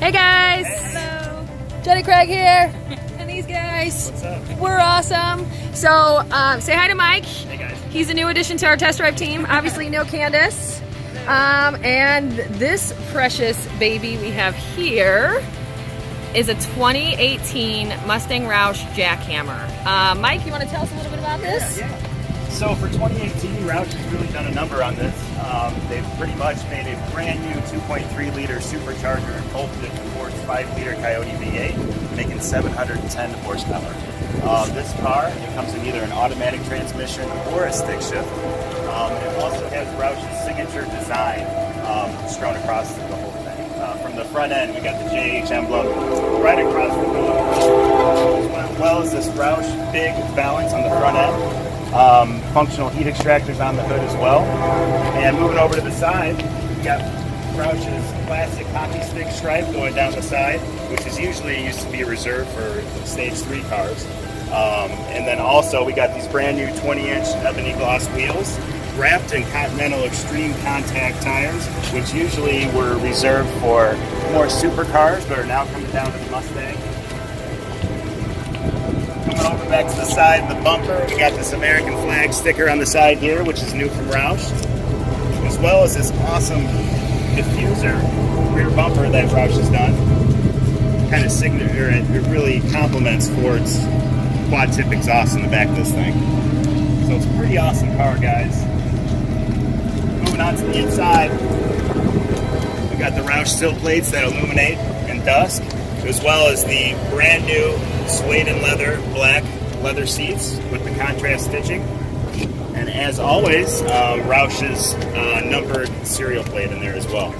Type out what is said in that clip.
Hey guys! Hello! Jenny Craig here, and these guys. What's up? We're awesome. So, say hi to Mike. Hey guys. He's a new addition to our test drive team. Obviously, no Candace. And this precious baby we have here is a 2018 Mustang Roush Jackhammer. Mike, you want to tell us a little bit about this? Yeah. So for 2018, Roush has really done a number on this. They've pretty much made a brand new 2.3 liter supercharger and bolted it towards 5 liter Coyote V8, making 710 horsepower. This car, it comes in either an automatic transmission or a stick shift. It also has Roush's signature design strewn across the whole thing. From the front end, we got the JH emblem right across the wheel, as well as this Roush big balance on the front end. Functional heat extractors on the hood as well. And moving over to the side, we got Roush's classic hockey stick stripe going down the side, which is usually used to be reserved for stage 3 cars. And then also we got these brand new 20-inch ebony gloss wheels wrapped in Continental Extreme Contact tires, which usually were reserved for more supercars, but are now coming down to the Mustang. Coming over back to the side of the bumper, we got this American flag sticker on the side here, which is new from Roush, as well as this awesome diffuser rear bumper that Roush has done. Kind of signature, it really complements Ford's quad tip exhaust in the back of this thing. So it's a pretty awesome car, guys. Moving on to the inside, we got the Roush sill plates that illuminate in dusk, as well as the brand new suede and leather black leather seats with the contrast stitching. And as always, Roush's numbered serial plate in there as well.